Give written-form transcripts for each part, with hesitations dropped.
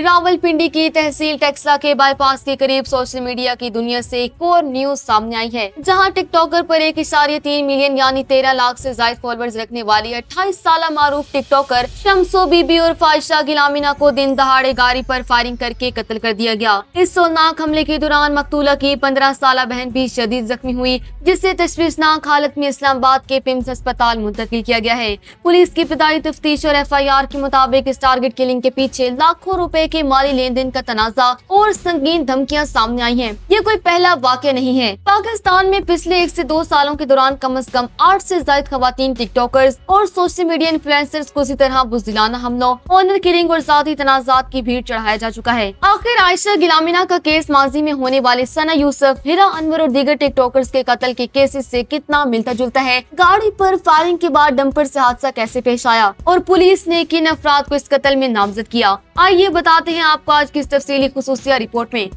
रावलपिंडी की तहसील टेक्सला के बाईपास के करीब सोशल मीडिया की दुनिया से एक और न्यूज सामने आई है, जहां टिकटॉकर पर 1.3 मिलियन यानी 13 लाख से ज्यादा फॉलोअर्स रखने वाली 28 साल मारूफ टिकटॉकर शम्सो बीबी और फाहिशा गिलामिना को दिन दहाड़े गाड़ी पर फायरिंग करके कत्ल कर दिया गया। इस सोलनाक हमले के दौरान मकतूला की 15 साल बहन भी शदीद जख्मी हुई, जिसे तशवीशनाक हालत में इस्लामाबाद के पिम्स अस्पताल मुंतकिल किया गया है। पुलिस की इब्तदाई तफ्तीश और FIR के मुताबिक इस टारगेट किलिंग के पीछे लाखों रुपए के माली लेन देन का तनाजा और संगीन धमकियां सामने आई हैं। ये कोई पहला वाक़या नहीं है। पाकिस्तान में पिछले 1 से 2 सालों के दौरान कम से कम 8 से ज्यादा खवातीन टिकटॉकर्स और सोशल मीडिया इन्फ्लुएंसर्स को इसी तरह बुज़दिलाना हमलों, ऑनर किलिंग और जाती तनाजात की भीड़ चढ़ाया जा चुका है। आखिर आयशा गिलामिना का केस माजी में होने वाले सना यूसुफ, हिरा अनवर और दीगर टिकटॉकर्स के कत्ल के केसेस से कितना मिलता जुलता है? गाड़ी पर फायरिंग के बाद डंपर से हादसा कैसे पेश आया और पुलिस ने किन अफराद को इस कत्ल में नामजद किया? आइए बताते हैं आपको आज की इस तफसीली खुसूसिया रिपोर्ट में।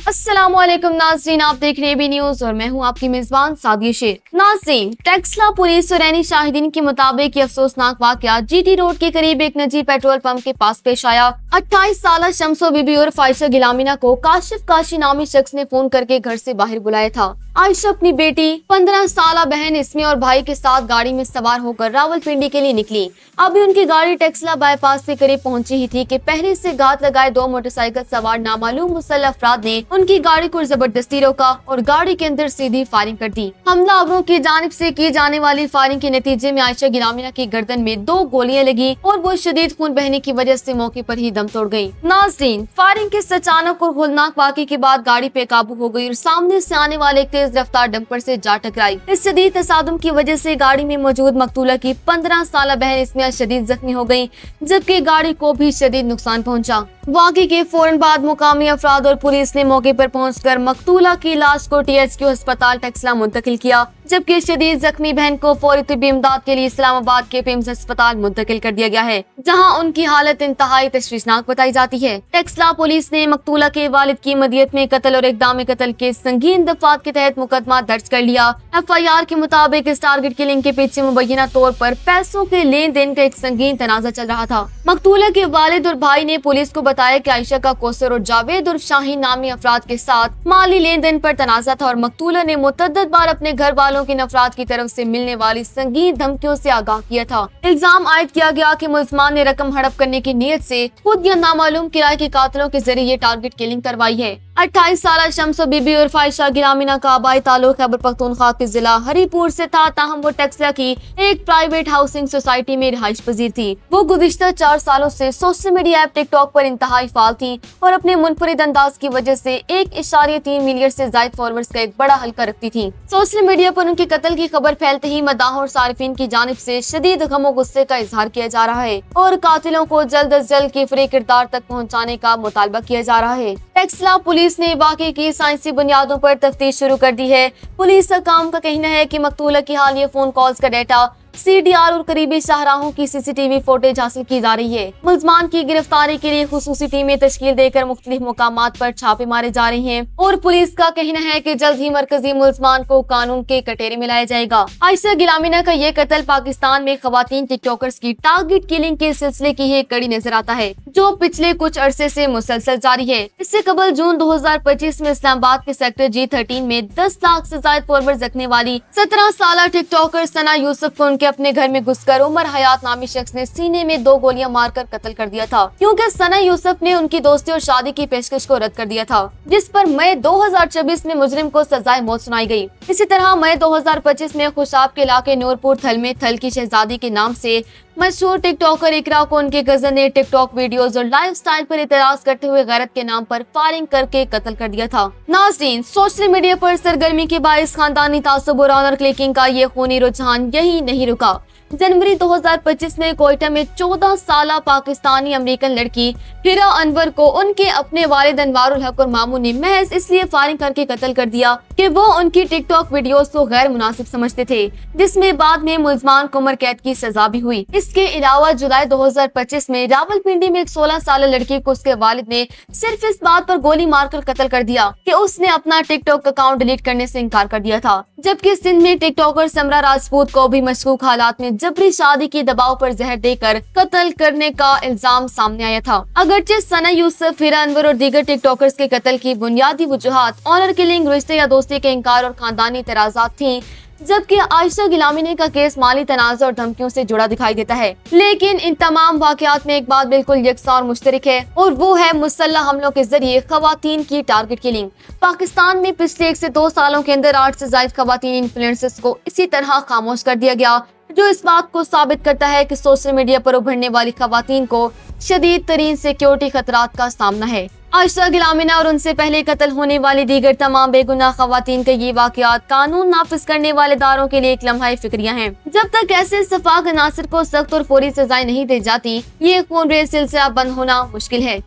अस्सलामुअलैकुम नाज़रीन, आप देख रहे हैं बी न्यूज और मैं हूं आपकी मेजबान सादिया शेर। नाज़रीन, टेक्सला पुलिस और एनी शाहिदीन के मुताबिक ये अफसोसनाक वाकया GT रोड के करीब एक निजी पेट्रोल पंप के पास पेश आया। 28 साल शम्सो बीबी और फाहिशा गिलामिना को काशिफ काशी नामी शख्स ने फोन करके घर से बाहर बुलाया था। आयशा अपनी बेटी, 15 साल बहन इसमें और भाई के साथ गाड़ी में सवार होकर रावलपिंडी के लिए निकली। अभी उनकी गाड़ी टेक्सला बाईपास के करीब पहुंची ही थी कि पहले से घात लगाए 2 मोटरसाइकिल सवार नामालूम मुसल्लह अफराद ने उनकी गाड़ी को जबरदस्ती रोका और गाड़ी के अंदर सीधी फायरिंग कर दी। हमलावरों की जानिब से की जाने वाली फायरिंग के नतीजे में आयशा गिलामिना की गर्दन में 2 गोलियां लगी और वो शदीद खून बहने की वजह से मौके पर ही दम तोड़ गयी। नाज़रीन, फायरिंग के अचानक और होलनाक वाक़े के बाद गाड़ी पे काबू हो गई और सामने से आने वाले एक तेज रफ्तार डंपर से जा टकराई। इस शदीद तसादुम की वजह से गाड़ी में मौजूद मकतूला की 15 साल बहन इसमें शदीद जख्मी हो गयी, जबकि गाड़ी को भी शदीद नुकसान पहुँचा। वाक़े के फौरन बाद मुकामी अफराद और पुलिस ने मौके पर पहुंचकर मकतूला की लाश को THQ अस्पताल टेक्सला मुंतकिल किया, जबकि शदीद जख्मी बहन को फौरी तिब्बी इमदाद के लिए इस्लामाबाद के पिम्स अस्पताल मुंतकिल कर दिया गया है, जहां उनकी हालत इंतहाई तशवीशनाक बताई जाती है। टेक्सला पुलिस ने मकतूला के वालिद की मदियत में कत्ल और इक़दाम कत्ल के संगीन दफात के तहत मुकदमा दर्ज कर लिया। FIR के मुताबिक इस टारगेट किलिंग के पीछे मुबैना तौर पर पैसों के लेन देन का एक संगीन तनाजा चल रहा था। मकतूला के वालिद और भाई ने पुलिस को बताया कि आयशा का कौसर और जावेद और शाहीन नामी अफराद के साथ माली लेन देन पर तनाजा था और मकतूला ने मुतअद्दिद बार अपने घर वालों के अफराद की तरफ से मिलने वाली संगीन धमकियों से आगाह किया था। इल्जाम आयद किया गया कि मुल्ज़मान ने रकम हड़प करने की नीयत से खुद या नामालूम किराए के कातिलों के जरिए ये टारगेट किलिंग करवाई है। 28 साल शम्सो बीबी और फाहिशा गिलामिना का आबाई ताल्लुक खैबर पख्तूनख्वा के जिला हरीपुर से था, ताहम वो टेक्सला की एक प्राइवेट हाउसिंग सोसाइटी में रिहाइश पजीर थी। वो गुज़िश्ता 4 सालों से सोशल मीडिया ऐप टिकटॉक पर इंतहाई फाल थी और अपने मुनफरिद अंदाज की वजह से 1.3 मिलियन से ज्यादा फॉलोअर्स का एक बड़ा हल्का रखती थी। सोशल मीडिया पर उनके कत्ल की खबर फैलते ही मदाहों और सारिफीन की जानिब से शदीद गम और गुस्से का इजहार किया जा रहा है और कातिलों को जल्द अज जल्द किफरी किरदार तक पहुँचाने का मुतालबा किया जा रहा है। टेक्सला पुलिस ने वाक़े की साइंसी बुनियादों पर तफ्तीश शुरू कर दी है। पुलिस हकाम का कहना है कि मकतूला की हालिया फोन कॉल्स का डेटा, CDR और करीबी शाहराहों की CCTV फुटेज हासिल की जा रही है। मुल्ज़मान की गिरफ्तारी के लिए खुसूसी टीमें तश्कील देकर मुख्तलिफ मुकामात पर छापे मारे जा रहे हैं और पुलिस का कहना है कि जल्द ही मरकजी मुल्ज़मान को कानून के कटोरे में लाया जाएगा। आयशा गिलामिना का ये कत्ल पाकिस्तान में खवातीन टिकटॉकर्स की टारगेट किलिंग के सिलसिले की एक कड़ी नजर आता है, जो पिछले कुछ अरसे से मुसलसल जारी है। इससे कबल जून 2025 में इस्लामाबाद के सेक्टर G13 में 10 लाख से ज्यादा फॉलोअर्स रखने वाली 17 साल टिकटॉकर सना यूसुफ को अपने घर में घुसकर उमर हयात नामी शख्स ने सीने में 2 गोलियां मारकर कत्ल कर दिया था, क्योंकि सना यूसुफ ने उनकी दोस्ती और शादी की पेशकश को रद्द कर दिया था, जिस पर मई 2024 में मुजरिम को सजाए मौत सुनाई गई। इसी तरह मई 2025 में खुशाब के इलाके नूरपुर थल में थल की शहजादी के नाम से मशहूर टिकटॉकर इकरा को उनके कजन ने टिकटॉक वीडियोस और लाइफ स्टाइल पर इतराज करते हुए गैरत के नाम पर फायरिंग करके कत्ल कर दिया था। नाज़रीन, सोशल मीडिया पर सरगर्मी के बायस खानदानी तासुब और ऑनर क्लिकिंग का ये खूनी रुझान यही नहीं रुका। जनवरी 2025 में कोयटा में 14 साल पाकिस्तानी अमेरिकन लड़की हिरा अनवर को उनके अपने वालिद अनवारुल हक और मामू ने महज इसलिए फायरिंग करके कत्ल कर दिया कि वो उनकी टिकटॉक वीडियोस को गैर मुनासिब समझते थे, जिसमें बाद में मुलजमान को उम्र कैद की सजा भी हुई। इसके अलावा जुलाई 2025 में रावलपिंडी में एक 16 साल लड़की को उसके वालिद ने सिर्फ इस बात पर गोली मारकर कत्ल कर दिया कि उसने अपना टिकटॉक अकाउंट डिलीट करने से इनकार कर दिया था। जबकि सिंध में टिकटॉकर समरा राजपूत को भी मशकूक हालात में जबरी शादी के दबाव पर जहर देकर कत्ल करने का इल्जाम सामने आया था। अगरचे सना यूसुफ, हिरा अनवर और दीगर टिकटॉकर्स के कत्ल की बुनियादी वजूहात ऑनर किलिंग, रिश्ते या दोस्ती के इंकार और खानदानी तराजात थी, जबकि आयशा गिलामिनी का केस माली तनाज़ और धमकियों से जुड़ा दिखाई देता है। लेकिन इन तमाम वाकयात में एक बात बिल्कुल यकसा और मुश्तरक है, और वो है मुसल्लह हमलों के जरिए खवातीन की टारगेट किलिंग। पाकिस्तान में पिछले 1 से 2 सालों के अंदर 8 से ज्यादा खवातीन इन्फ्लुएंसर्स को इसी तरह खामोश कर दिया गया, जो इस बात को साबित करता है कि सोशल मीडिया पर उभरने वाली खवातीन को शदीद तरीन सिक्योरिटी खतरात का सामना है। आयशा गिलामिना और उनसे पहले कत्ल होने वाली दीगर तमाम बेगुनाह खवातीन के ये वाकयात कानून नाफिज करने वाले दारों के लिए एक लम्हा फिक्रिया हैं। जब तक ऐसे सफाक अनासर को सख्त और फौरी सजाएं नहीं दी जाती, ये खून रेज सिलसिला बंद होना मुश्किल है।